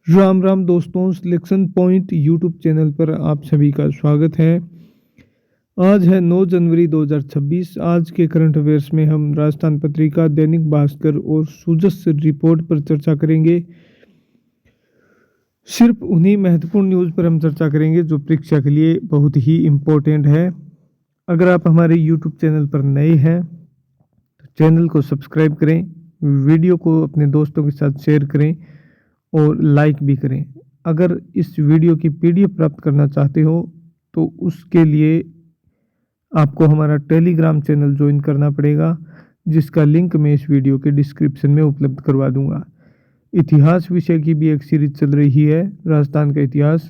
राम राम दोस्तों, selection point YouTube channel पर आप सभी का स्वागत है। आज है 9 जनवरी 2026। आज के करंट अफेयर्स में हम राजस्थान पत्रिका, दैनिक भास्कर और सूजस रिपोर्ट पर चर्चा करेंगे। सिर्फ उन्हीं महत्वपूर्ण न्यूज़ पर हम चर्चा करेंगे जो परीक्षा के लिए बहुत ही इम्पोर्टेंट है। अगर आप हमारे यूट्यूब चैनल पर नए हैं तो चैनल को सब्सक्राइब करें, वीडियो को अपने दोस्तों के साथ शेयर करें और लाइक भी करें। अगर इस वीडियो की पीडीएफ प्राप्त करना चाहते हो तो उसके लिए आपको हमारा टेलीग्राम चैनल ज्वाइन करना पड़ेगा, जिसका लिंक मैं इस वीडियो के डिस्क्रिप्शन में उपलब्ध करवा दूंगा। इतिहास विषय की भी एक सीरीज चल रही है, राजस्थान का इतिहास।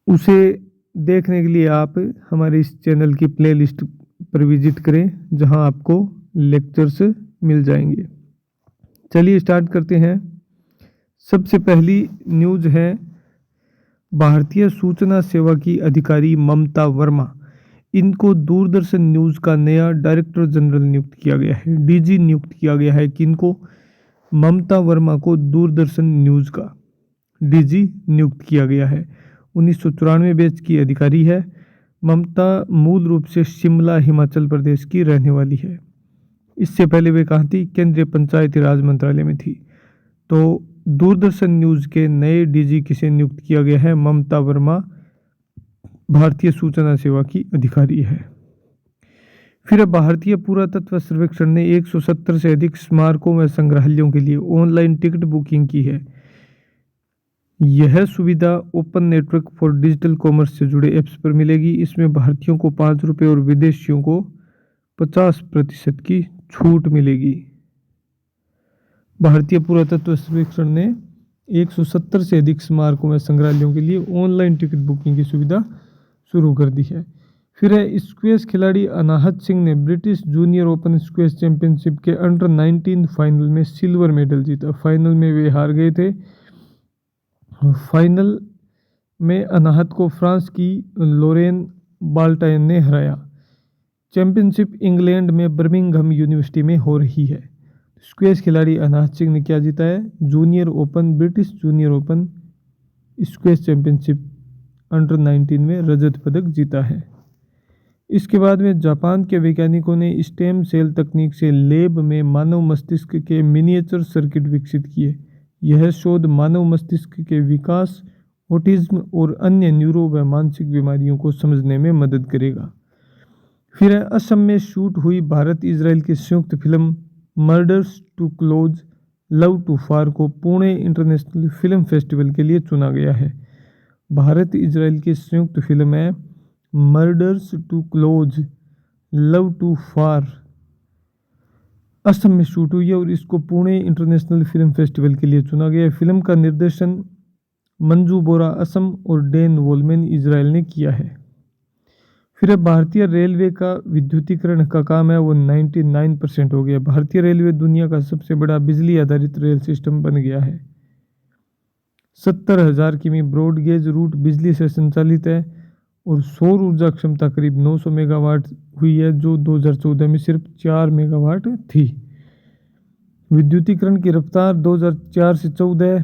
उसे देखने के लिए आप हमारे इस चैनल की प्लेलिस्ट पर विजिट करें, जहां आपको लेक्चर्स मिल जाएंगे। चलिए स्टार्ट करते हैं। सबसे पहली न्यूज़ है, भारतीय सूचना सेवा की अधिकारी ममता वर्मा, इनको दूरदर्शन न्यूज़ का नया डायरेक्टर जनरल नियुक्त किया गया है। डीजी नियुक्त किया गया है। किनको? ममता वर्मा को दूरदर्शन न्यूज़ का डीजी नियुक्त किया गया है। 1994 बैच की अधिकारी है। ममता मूल रूप से शिमला, हिमाचल प्रदेश की रहने वाली है। इससे पहले वे कहाँ थी? केंद्रीय पंचायती राज मंत्रालय में थी। तो दूरदर्शन न्यूज़ के नए डीजी किसे नियुक्त किया गया है? ममता वर्मा भारतीय सूचना सेवा की अधिकारी है। फिर भारतीय पुरातत्व सर्वेक्षण ने 170 से अधिक स्मारकों व संग्रहालयों के लिए ऑनलाइन टिकट बुकिंग की है। यह सुविधा open network for digital commerce से जुड़े ऐप्स पर मिलेगी। इसमें भारतीयों को 5 रुपये और विदेशियों को 50% की छूट मिलेगी। भारतीय पुरातत्व सर्वेक्षण ने 170 से अधिक स्मारकों व संग्रहालयों के लिए ऑनलाइन टिकट बुकिंग की सुविधा शुरू कर दी है। फिर है, स्क्वैश खिलाड़ी अनाहत सिंह ने British junior open squash championship के अंडर 19 फाइनल में सिल्वर मेडल जीता। फाइनल में वे हार गए थे। फाइनल में अनाहत को फ्रांस की लोरेन बाल्टाइन ने हराया। चैंपियनशिप इंग्लैंड में बर्मिंघम यूनिवर्सिटी में हो रही है। स्क्वैश खिलाड़ी अनाहत सिंह ने क्या जीता है? Junior open, British junior open squash championship under 19 में रजत पदक जीता है। इसके बाद में जापान के वैज्ञानिकों ने स्टेम सेल तकनीक से लैब में मानव मस्तिष्क के मिनिएचर सर्किट विकसित किए। यह शोध मानव मस्तिष्क के विकास, ऑटिज्म और अन्य न्यूरो व मानसिक बीमारियों को समझने में मदद करेगा। फिर असम में शूट हुई भारत इजराइल की संयुक्त film murders too close love too far को पुणे इंटरनेशनल फिल्म फेस्टिवल के लिए चुना गया है। भारत इजराइल की संयुक्त फिल्म है murders too close love too far, Assam में शूट हुई है और इसको पुणे इंटरनेशनल फिल्म फेस्टिवल के लिए चुना गया है। फिल्म का निर्देशन मंजू बोरा असम और डैन वोलमैन इजराइल ने किया है। फिर भारतीय रेलवे का विद्युतीकरण का काम है वो 99% हो गया। भारतीय रेलवे दुनिया का सबसे बड़ा बिजली आधारित रेल सिस्टम बन गया है। 70,000 किमी ब्रॉड गेज रूट बिजली से संचालित है और सौर ऊर्जा क्षमता करीब 900 मेगावाट हुई है, जो 2014 में सिर्फ 4 मेगावाट थी। विद्युतीकरण की रफ्तार 2004 से 14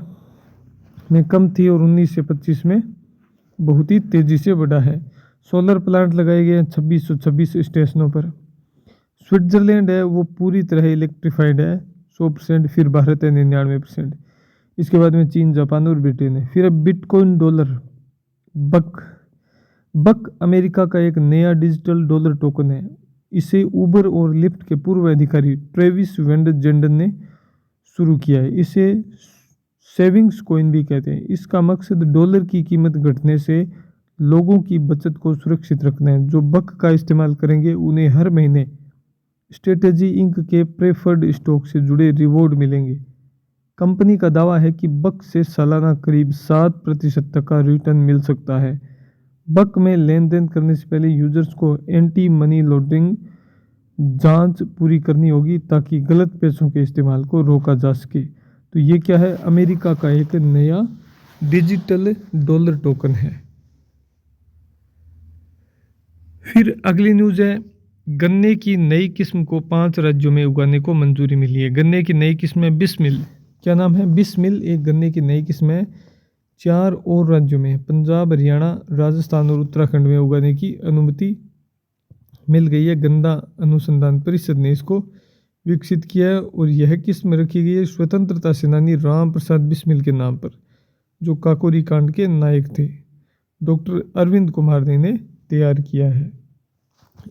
में कम थी और 19 से 25 में बहुत ही तेज़ी से बढ़ा है। सोलर प्लांट लगाए गए हैं 2626 स्टेशनों पर। स्विट्जरलैंड है वो पूरी तरह इलेक्ट्रिफाइड है 100%। फिर भारत है 99%। इसके बाद में चीन, जापान और ब्रिटेन है। फिर अब बिटकॉइन डॉलर बक अमेरिका का एक नया डिजिटल डॉलर टोकन है। इसे उबर और लिफ्ट के पूर्व अधिकारी ट्रेविस वेंडरजेंडन ने शुरू किया है। इसे सेविंग्स कॉइन भी कहते हैं। इसका मकसद डॉलर की कीमत घटने से लोगों की बचत को सुरक्षित रखना है। जो बक का इस्तेमाल करेंगे उन्हें हर महीने स्ट्रेटेजी इंक के प्रेफर्ड स्टॉक से जुड़े रिवॉर्ड मिलेंगे। कंपनी का दावा है कि बक से सालाना करीब 7% तक का रिटर्न मिल सकता है। बक में लेन देन करने से पहले यूजर्स को एंटी मनी लॉन्ड्रिंग जांच पूरी करनी होगी ताकि गलत पैसों के इस्तेमाल को रोका जा सके। तो ये क्या है? अमेरिका का एक नया डिजिटल डॉलर टोकन है। फिर अगली न्यूज़ है, गन्ने की नई किस्म को 5 राज्यों में उगाने को मंजूरी मिली है। गन्ने की नई किस्म है बिस्मिल। क्या नाम है? बिस्मिल एक गन्ने की नई किस्म है। 4 और राज्यों में पंजाब, हरियाणा, राजस्थान और उत्तराखंड में उगाने की अनुमति मिल गई है। गन्ना अनुसंधान परिषद ने इसको विकसित किया है और यह किस्म रखी गई है स्वतंत्रता सेनानी राम प्रसाद बिस्मिल के नाम पर, जो काकोरी कांड के नायक थे। डॉक्टर अरविंद कुमार ने इन्हें तैयार किया है।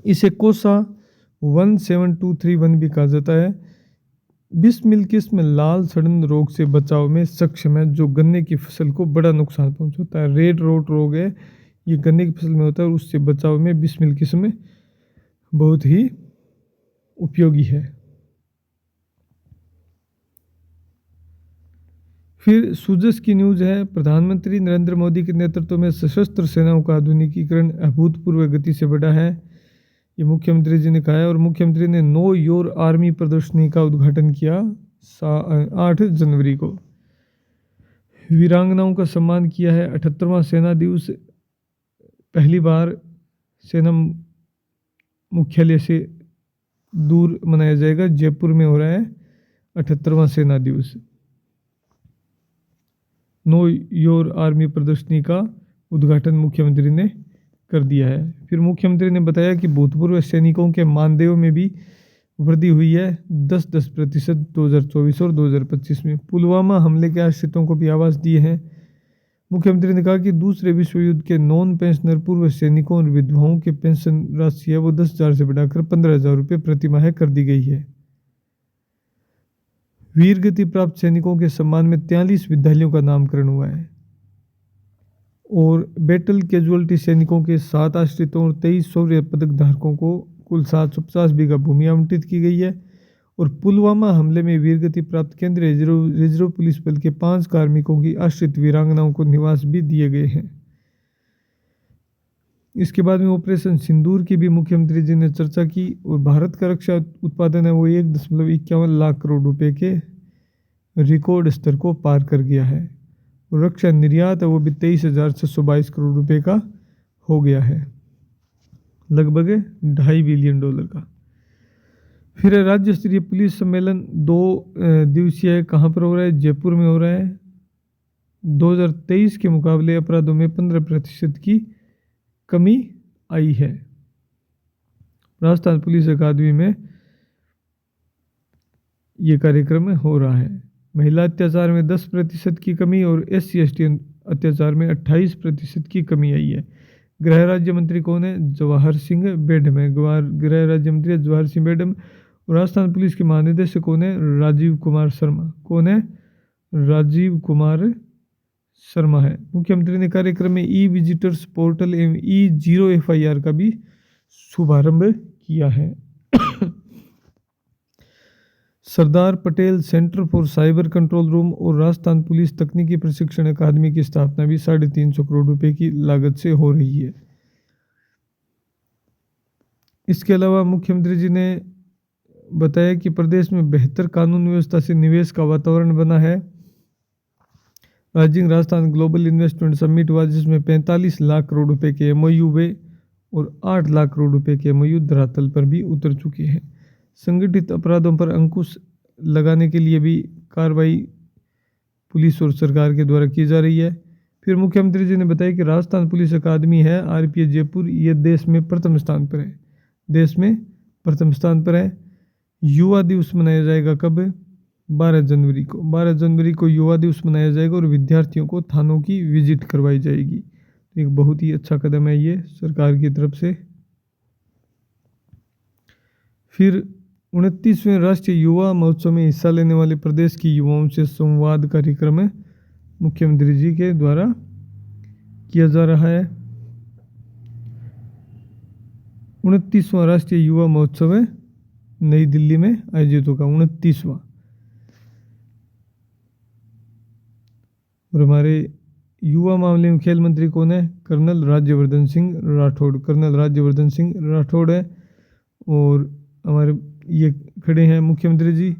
इसे कोसा 17231 भी कहा जाता है। बिस्मिल किस्म लाल सड़न रोग से बचाव में सक्षम है, जो गन्ने की फसल को बड़ा नुकसान पहुंचाता है। रेड रोट रोग है, ये गन्ने की फसल में होता है और उससे बचाव में बिस्मिल किस्म बहुत ही उपयोगी है। फिर सूजस की न्यूज़ है। प्रधानमंत्री नरेंद्र मोदी के नेतृत्व में सशस्त्र सेनाओं का आधुनिकीकरण अभूतपूर्व गति से बढ़ा है, ये मुख्यमंत्री जी ने कहा है। और मुख्यमंत्री ने नो योर आर्मी प्रदर्शनी का उद्घाटन किया 8 जनवरी को। वीरांगनाओं का सम्मान किया है। 78वां सेना दिवस पहली बार सेना मुख्यालय से दूर मनाया जाएगा। जयपुर में हो रहा है 78वां सेना दिवस। नो योर आर्मी प्रदर्शनी का उद्घाटन मुख्यमंत्री ने कर दिया है। फिर मुख्यमंत्री ने बताया कि भूतपूर्व सैनिकों के मानदेय में भी वृद्धि हुई है 10% 2024 और 2025 में। पुलवामा हमले के आश्रितों को भी आवास दिए हैं। मुख्यमंत्री ने कहा कि दूसरे विश्व युद्ध के नॉन पेंशनर पूर्व सैनिकों और विधवाओं के पेंशन राशि है वो 10,000 से बढ़ाकर 15,000 रुपये प्रति माह कर दी गई है। वीर गति प्राप्त सैनिकों के सम्मान में 43 विद्यालयों का नामकरण हुआ है। और बैटल कैजुअल्टी सैनिकों के 7 आश्रितों और 23 शौर्य पदक धारकों को कुल 750 बीघा भूमि आवंटित की गई है। और पुलवामा हमले में वीरगति प्राप्त केंद्रीय रिजर्व पुलिस बल के 5 कार्मिकों की आश्रित वीरांगनाओं को निवास भी दिए गए हैं। इसके बाद में ऑपरेशन सिंदूर की भी मुख्यमंत्री जी ने चर्चा की। और भारत का रक्षा उत्पादन है वो 1.51 लाख करोड़ रुपए के रिकॉर्ड स्तर को पार कर गया है। और रक्षा निर्यात है वो भी 23,622 करोड़ रुपए का हो गया है, लगभग $2.5 बिलियन का। फिर राज्य स्तरीय पुलिस सम्मेलन 2 दिवसीय कहाँ पर हो रहा है? जयपुर में हो रहा है। 2023 के मुकाबले अपराधों में 15% की कमी आई है। राजस्थान पुलिस अकादमी में ये कार्यक्रम हो रहा है। महिला अत्याचार में 10% की कमी और SC/ST अत्याचार में 28% की कमी आई है। गृह राज्य मंत्री कौन है? जवाहर सिंह बेडम है। गृह राज्य मंत्री जवाहर सिंह बेडम। और राजस्थान पुलिस के महानिदेशक कौन है? राजीव कुमार शर्मा। कौन है? राजीव कुमार शर्मा है। मुख्यमंत्री ने कार्यक्रम में ई-विजिटर्स पोर्टल एवं E0 FIR का भी शुभारंभ किया है। Sardar Patel centre for cyber control room और राजस्थान पुलिस तकनीकी प्रशिक्षण अकादमी की स्थापना भी 350 करोड़ रुपए की लागत से हो रही है। इसके अलावा मुख्यमंत्री जी ने बताया कि प्रदेश में बेहतर कानून व्यवस्था से निवेश का वातावरण बना है। Rising Rajasthan global investment summit हुआ, जिसमें 45 लाख करोड़ रुपए के MOU हुए और 8 लाख करोड़ रुपए के MOU धरातल पर भी उतर चुके हैं। संगठित अपराधों पर अंकुश लगाने के लिए भी कार्रवाई पुलिस और सरकार के द्वारा की जा रही है। फिर मुख्यमंत्री जी ने बताया कि राजस्थान पुलिस अकादमी है RPA जयपुर, ये देश में प्रथम स्थान पर है। देश में प्रथम स्थान पर है। युवा दिवस मनाया जाएगा कब? 12 जनवरी को। 12 जनवरी को युवा दिवस मनाया जाएगा और विद्यार्थियों को थानों की विजिट करवाई जाएगी। एक बहुत ही अच्छा कदम है ये सरकार की तरफ से। फिर 29वें राष्ट्रीय युवा महोत्सव में हिस्सा लेने वाले प्रदेश की युवाओं से संवाद कार्यक्रम मुख्यमंत्री जी के द्वारा किया जा रहा है। 29वां राष्ट्रीय युवा महोत्सव है नई दिल्ली में आयोजित होगा, 29वां। और हमारे युवा मामले में खेल मंत्री कौन है? कर्नल राज्यवर्धन सिंह राठौड़। कर्नल राज्यवर्धन सिंह राठौड़ है। और हमारे ये खड़े हैं मुख्यमंत्री जी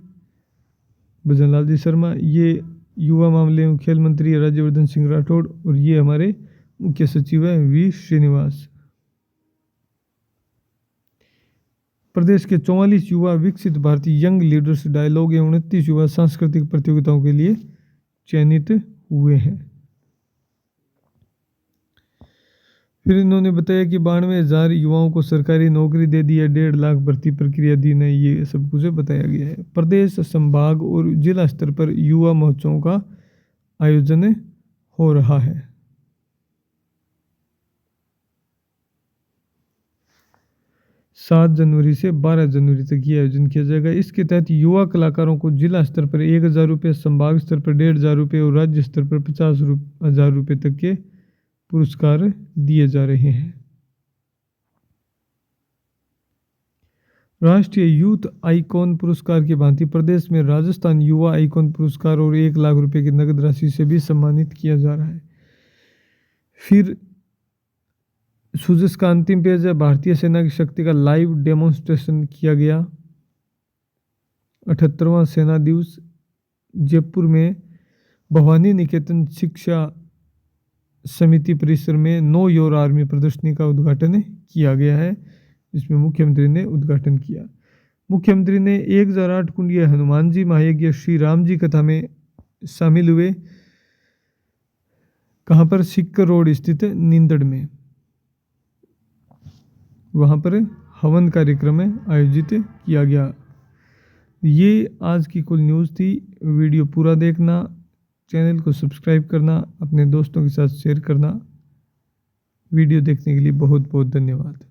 भजनलाल जी शर्मा। ये युवा मामले में खेल मंत्री राज्यवर्धन सिंह राठौड़ और ये हमारे मुख्य सचिव है V श्रीनिवास। प्रदेश के 44 युवा विकसित भारतीय यंग लीडर्स डायलॉग एवं 29 युवा सांस्कृतिक प्रतियोगिताओं के लिए चयनित हुए हैं। फिर इन्होंने बताया कि 92,000 युवाओं को सरकारी नौकरी दे दी है, 1.5 लाख भर्ती प्रक्रिया दी नहीं, ये सब कुछ बताया गया है। प्रदेश, संभाग और जिला स्तर पर युवा महोत्सवों का आयोजन हो रहा है। 7 जनवरी से 12 जनवरी तक ये आयोजन किया जाएगा। इसके तहत युवा कलाकारों को जिला स्तर पर 1,000 रुपये, संभाग स्तर पर 1,500 रुपये और राज्य स्तर पर 50,000 रुपये तक के पुरस्कार दिए जा रहे हैं। राष्ट्रीय यूथ आइकॉन पुरस्कार की भांति प्रदेश में राजस्थान युवा आइकॉन पुरस्कार और 1 लाख रुपए की नगद राशि से भी सम्मानित किया जा रहा है। फिर सूजस का अंतिम पेज है। भारतीय सेना की शक्ति का लाइव डेमोन्स्ट्रेशन किया गया। 78वां सेना दिवस जयपुर में भवानी निकेतन शिक्षा समिति परिसर में नो योर आर्मी प्रदर्शनी का उद्घाटन किया गया है, जिसमें मुख्यमंत्री ने उद्घाटन किया। मुख्यमंत्री ने 1008 कुंडीय हनुमान जी महायज्ञ श्री राम जी कथा में शामिल हुए। कहाँ पर? सिक्कर रोड स्थित नींदड़ में, वहाँ पर हवन कार्यक्रम आयोजित किया गया। ये आज की कुल न्यूज़ थी। वीडियो पूरा देखना, चैनल को सब्सक्राइब करना, अपने दोस्तों के साथ शेयर करना। वीडियो देखने के लिए बहुत बहुत धन्यवाद।